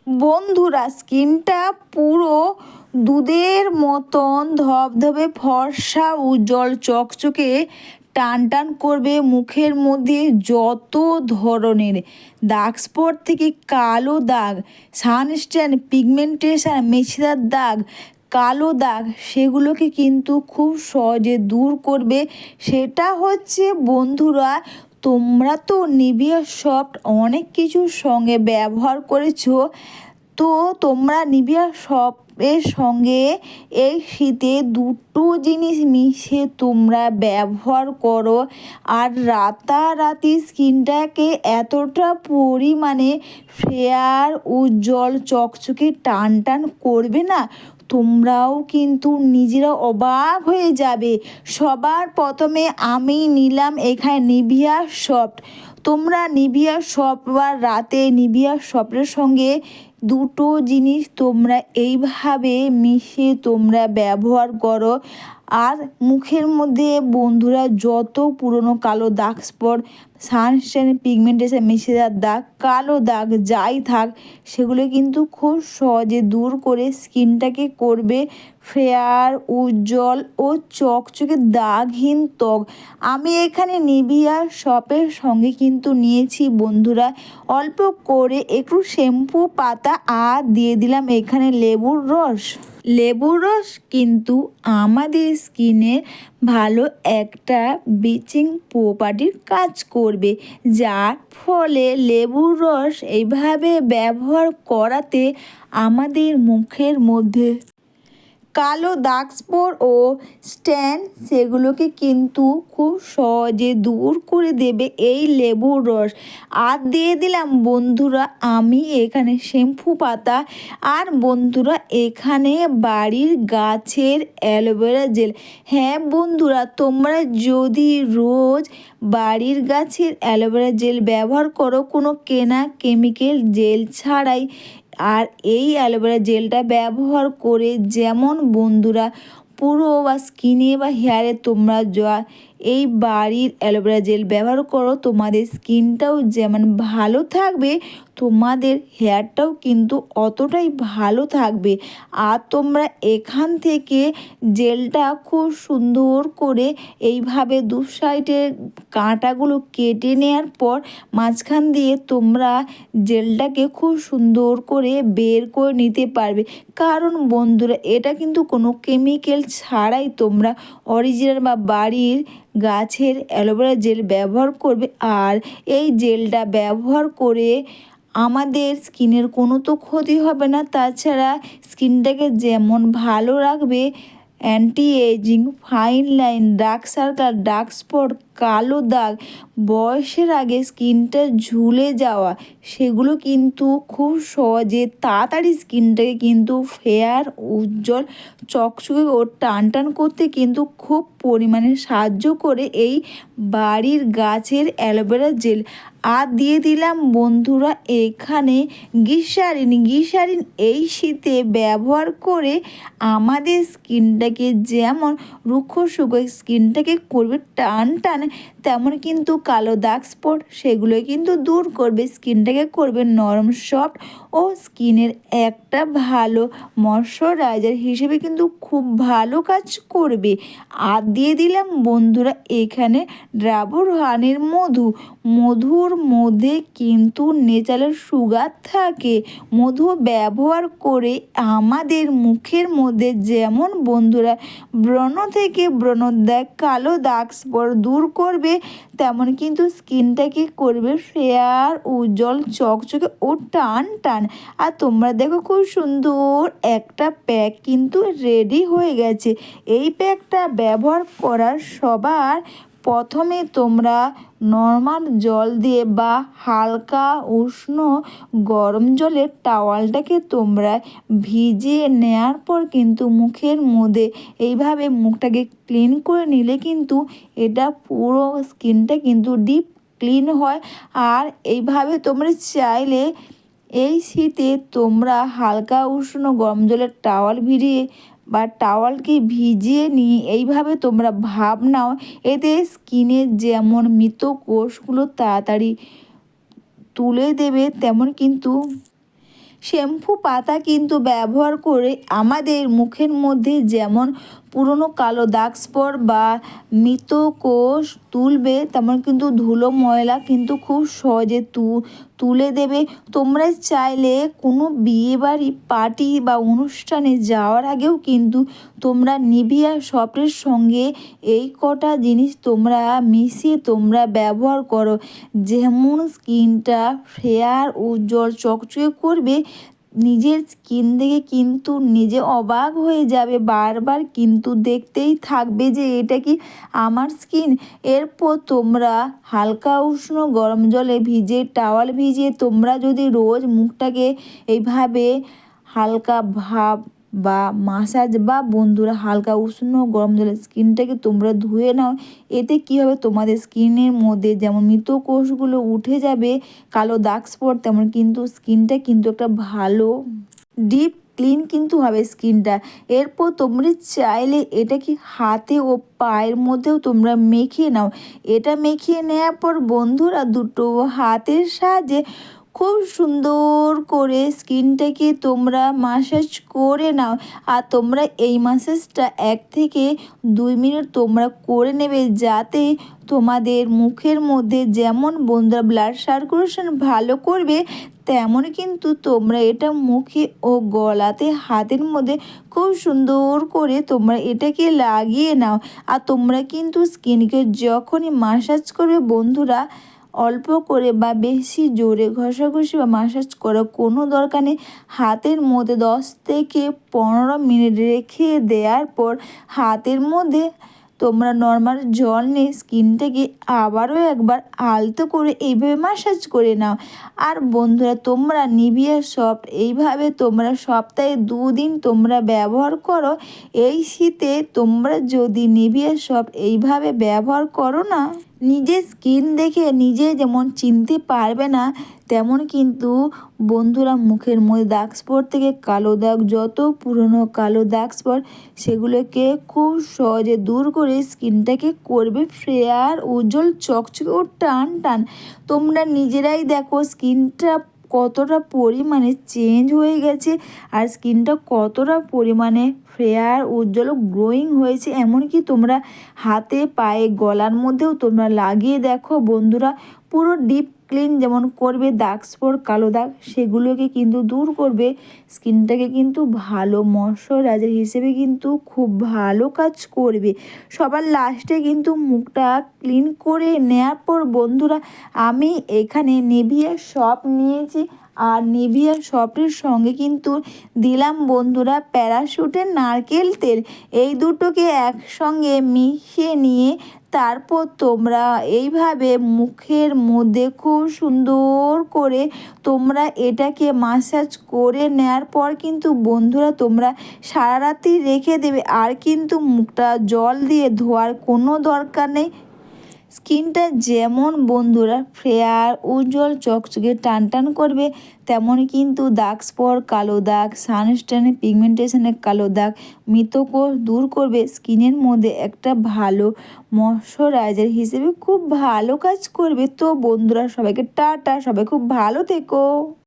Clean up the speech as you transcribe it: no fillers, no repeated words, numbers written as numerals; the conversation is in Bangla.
বন্ধুরা, স্কিনটা পুরো দুধের মতন ধবধবে ফর্সা উজ্জ্বল চকচকে টান টান করবে। মুখের মধ্যে যত ধরনের দাগ স্পট থেকে কালো দাগ, সানস্ট্যান, পিগমেন্টেশন, মেছেদার দাগ, কালো দাগ, সেগুলোকে কিন্তু খুব সহজে দূর করবে। সেটা হচ্ছে বন্ধুরা, তোমরা তো নিভিয়া সফট অনেক কিছুর সঙ্গে ব্যবহার করেছো, তো তোমরা নিভিয়া সফটের সঙ্গে এই শীতে দুটো জিনিস মিশিয়ে তোমরা ব্যবহার করো, আর রাতারাতি স্কিনটাকে এতটা পরিমাণে ফেয়ার, উজ্জ্বল, চকচকে টান টান করবে না, তোমরাও কিন্তু নিজেরা অবাক হয়ে যাবে। সবার প্রথমে আমি নিলাম এখানে নিভিয়া সফট। তোমরা নিভিয়া সফট বা রাতে নিভিয়া সফটের সঙ্গে দুটো জিনিস তোমরা এইভাবে মিশিয়ে তোমরা ব্যবহার করো। আর মুখের মধ্যে বন্ধুরা যত পুরনো কালো দাগ স্পট, সানস্ট্যান, পিগমেন্টেশন, মেছেদার দাগ, কালো দাগ যাই থাক, সেগুলো কিন্তু খুব সহজে দূর করে স্কিনটাকে করবে ফেয়ার, উজ্জ্বল ও চকচকে দাগহীন ত্বক। আমি এখানে নিভিয়া সফটের সঙ্গে কিন্তু নিয়েছি বন্ধুরা অল্প করে একটু শ্যাম্পু পাতা, আর দিয়ে দিলাম এখানে লেবুর রস। লেবুর রস কিন্তু আমাদের স্কিনে ভালো একটা ব্লিচিং প্রপার্টির কাজ করবে, যার ফলে লেবুর রস এইভাবে ব্যবহার করাতে আমাদের মুখের মধ্যে কালো দাগ স্পট ও স্ট্যান, সেগুলোকে কিন্তু খুব সহজে দূর করে দেবে এই লেবুর রস। আর দিয়ে দিলাম বন্ধুরা আমি এখানে শ্যাম্পু পাতা, আর বন্ধুরা এখানে বাড়ির গাছের অ্যালোভেরা জেল। হ্যাঁ বন্ধুরা, তোমরা যদি রোজ বাড়ির গাছের অ্যালোভেরা জেল ব্যবহার করো, কোনো কেনা কেমিক্যাল জেল ছাড়াই, আর এই অ্যালোভেরা জেলটা ব্যবহার করে যেমন বন্ধুরা পুরো বা স্কিনে বা হেয়ারে তোমরা এই বাড়ির অ্যালোভেরা জেল ব্যবহার করো, তোমাদের স্কিনটাও যেমন ভালো থাকবে, তোমাদের হেয়ারটাও কিন্তু অতটাই ভালো থাকবে। আর তোমরা এখান থেকে জেলটা খুব সুন্দর করে এইভাবে দু সাইডের কাঁটাগুলো কেটে নেওয়ার পর মাঝখান দিয়ে তোমরা জেলটাকে খুব সুন্দর করে বের করে নিতে পারবে। কারণ বন্ধুরা, এটা কিন্তু কোনো কেমিক্যাল ছাড়াই তোমরা অরিজিনাল বা বাড়ির গাছের অ্যালোভেরা জেল ব্যবহার করবে। আর এই জেলটা ব্যবহার করে আমাদের স্কিনের কোনো তো ক্ষতি হবে না, তাছাড়া স্কিনটাকে যেমন ভালো রাখবে, anti ageing, fine line, dark circle, dark spot, কালো দাগ, বয়সের আগে স্কিনটা ঝুলে যাওয়া, সেগুলো কিন্তু খুব সহজে তাড়াতাড়ি স্কিনটাকে কিন্তু ফেয়ার, উজ্জ্বল, চকচকে ও টান টান করতে কিন্তু খুব পরিমাণে সাহায্য করে এই বাড়ির গাছের অ্যালোভেরা জেল। আর দিয়ে দিলাম বন্ধুরা এখানে গ্লিসারিন এই শীতে ব্যবহার করে আমাদের স্কিনটাকে যেমন রুক্ষ শুকো স্কিনটাকে করবে টান টান, তেমন কিন্তু কালো দাগ স্পট সেগুলো কিন্তু দূর করবে, স্কিনটাকে করবে নরম সফট ও স্কিনের একটা ভালো ময়শ্চারাইজার হিসেবে কিন্তু খুব ভালো কাজ করবে। আর দিয়ে দিলাম বন্ধুরা এখানে ডাবর হানির মধুর মধ্যে কিন্তু ন্যাচারাল সুগার থাকে। মধু ব্যবহার করে আমাদের মুখের মধ্যে যেমন বন্ধুরা ব্রণ থেকে ব্রণদাগ, কালো দাগ স্পট দূর করবে, তেমন কিন্তু স্কিনটাকে করবে ফেয়ার, উজ্জ্বল, চকচকে ও টান টান। আর তোমরা দেখো খুব সুন্দর একটা প্যাক কিন্তু রেডি হয়ে গেছে। এই প্যাকটা ব্যবহার করার সবার প্রথমে তোমরা নর্মাল জল দিয়ে বা হালকা উষ্ণ গরম জলে টাওয়ালটাকে তোমরা ভিজিয়ে নেওয়ার পর কিন্তু মুখের মধ্যে এইভাবে মুখটাকে ক্লিন করে নিলে কিন্তু এটা পুরো স্কিনটা কিন্তু ডিপ ক্লিন হয়। আর এইভাবে তোমরা চাইলে এই শীতে তোমরা হালকা উষ্ণ গরম জলের টাওয়াল ভিজিয়ে বা টাওয়ালকে ভিজিয়ে নিয়ে এইভাবে তোমরা ভাপ নাও, এতে স্কিনের যেমন মৃত কোষগুলো তাড়াতাড়ি তুলে দেবে, তেমন কিন্তু শ্যাম্পু পাতা কিন্তু ব্যবহার করে আমাদের মুখের মধ্যে যেমন পুরনো কালো দাগ স্পট বা মৃত কোষ তুলবে, তেমন কিন্তু ধুলো ময়লা কিন্তু খুব সহজে তুলে দেবে। তোমরা চাইলে কোনো বিয়েবাড়ি পার্টি বা অনুষ্ঠানে যাওয়ার আগেও কিন্তু তোমরা নিভিয়া সফটের সঙ্গে এই কটা জিনিস তোমরা মিশিয়ে তোমরা ব্যবহার করো, যেমন স্কিনটা ফেয়ার উজ্জ্বল চকচকে করবে। নিজের স্কিন দেখে কিন্তু নিজে অবাক হয়ে যাবে, বারবার কিন্তু দেখতেই থাকবে যে এটা কি আমার স্কিন। এরপর তোমরা হালকা উষ্ণ গরম জলে টাওয়াল ভিজিয়ে তোমরা যদি রোজ মুখটাকে এইভাবে হালকা ভাব বা মাসাজ বা বন্ধুরা হালকা উষ্ণ গরম জলে স্কিনটাকে তোমরা ধুয়ে নাও, এতে কী হবে, তোমাদের স্কিনের মধ্যে যেমন মৃত কোষগুলো উঠে যাবে, কালো দাগ স্পট, তেমন কিন্তু স্কিনটা কিন্তু একটা ভালো ডিপ ক্লিন কিন্তু হবে স্কিনটা। এরপর তোমরা চাইলে এটা কি হাতে ও পায়ের মধ্যেও তোমরা মেখে নাও। এটা মেখে নেওয়ার পর বন্ধুরা দুটো হাতের সাহায্যে খুব সুন্দর করে স্কিনটাকে তোমরা মাসাজ করে নাও। আর তোমরা এই মাসাজটা 1 থেকে 2 মিনিট তোমরা করে নেবে, যাতে তোমাদের মুখের মধ্যে যেমন বন্ধুরা ব্লাড সার্কুলেশন ভালো করবে, তেমন কিন্তু তোমরা এটা মুখে ও গলাতে হাতের মধ্যে খুব সুন্দর করে তোমরা এটাকে লাগিয়ে নাও। আর তোমরা কিন্তু স্কিনকে যখনই মাসাজ করবে বন্ধুরা, অল্প করে বা বেশি জোরে ঘষাঘষি বা মাসাজ করার কোনো দরকার নেই। হাতের মধ্যে 10 থেকে 15 মিনিট রেখে দেওয়ার পর হাতের মধ্যে তোমরা নর্মাল জল নিয়ে স্কিনটাকে আবারও একবার আলতো করে এইভাবে মাসাজ করে নাও। আর বন্ধুরা তোমরা নিভিয়া সফট এইভাবে তোমরা সপ্তাহে 2 দিন তোমরা ব্যবহার করো। এই শীতে তোমরা যদি নিভিয়া সফট এইভাবে ব্যবহার করো না, নিজের স্কিন দেখে নিজে যেমন চিনতে পারবে না, তেমন কিন্তু বন্ধুরা মুখের মধ্যে দাগ স্পট থেকে কালো দাগ, যত পুরনো কালো দাগ স্পট, সেগুলোকে খুব সহজে দূর করে স্কিনটাকে করবে ফেয়ার উজ্জ্বল চকচকে ও টান টান। তোমরা নিজেরাই দেখো স্কিনটা কতটা পরিমাণে চেঞ্জ হয়ে গেছে আর স্কিনটা কতটা পরিমাণে ফেয়ার উজ্জ্বল গ্লোয়িং হয়েছে। এমনকি তোমরা হাতে পায়ে গলার মধ্যেও তোমরা লাগিয়ে দেখো বন্ধুরা, পুরো ডিপ ক্লিন যেমন করবে, দাগ স্পট কালো দাগ সেগুলোকে কিন্তু দূর করবে, স্কিনটাকে কিন্তু ভালো ময়শ্চারাইজার হিসেবে কিন্তু খুব ভালো কাজ করবে। সবার লাস্টে কিন্তু মুখটা ক্লিন করে নেওয়ার পর বন্ধুরা আমি এখানে নিভিয়া সফট নিয়েছি, আর নিভিয়া সফটের সঙ্গে কিন্তু দিলাম বন্ধুরা প্যারাশুটের নারকেল তেল। এই দুটোকে একসঙ্গে মিশিয়ে নিয়ে তারপর তোমরা এইভাবে মুখের মধ্যে খুব সুন্দর করে তোমরা এটাকে মাসাজ করে নেওয়ার পর কিন্তু বন্ধুরা তোমরা সারা রাতি রেখে দেবে। আর কিন্তু মুখটা জল দিয়ে ধোয়ার কোনো দরকার নেই। স্কিনটা যেমন বন্ধুরা ফেয়ার উজ্জ্বল চকচকে টান টান করবে, তেমনই কিন্তু দাগ স্পট কালো দাগ, সানস্ট্যানে পিগমেন্টেশনের কালো দাগ, মৃতকোষ দূর করবে, স্কিনের মধ্যে একটা ভালো ময়শ্চারাইজার হিসেবে খুব ভালো কাজ করবে। তো বন্ধুরা সবাইকে টাটা, সবাই খুব ভালো থেকো।